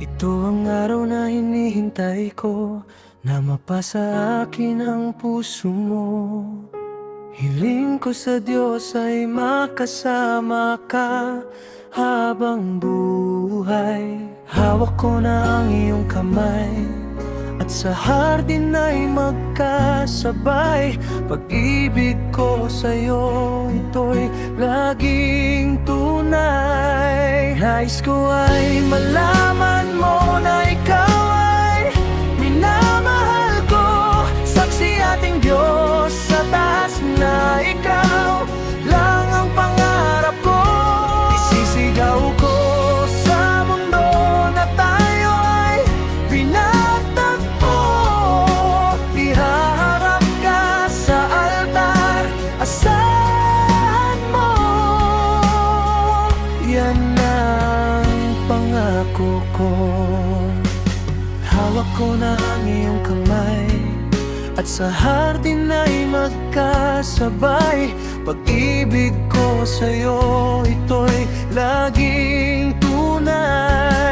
Ito ang araw na hinihintay ko, na mapasa akin ang puso mo. Hiling ko sa Diyos ay makasama ka habang buhay. Hawak ko na ang iyong kamay, at sa hardin ay magkasabay. Pag-ibig ko sa'yo, ito'y laging tunay. Nais ko ay malaman mo na ikaw ay minamahal ko. Saksi ating Diyos sa taas na ikaw lang ang pangarap ko. Isisigaw ko sa mundo na tayo ay pinagtagpo. Ihaharap ka sa altar, asahan mo. Yan ang pangako ko. Hawak ko na ang iyong kamay, at sa hardin ay magkasabay. Pag-ibig ko sa'yo, ito'y laging tunay.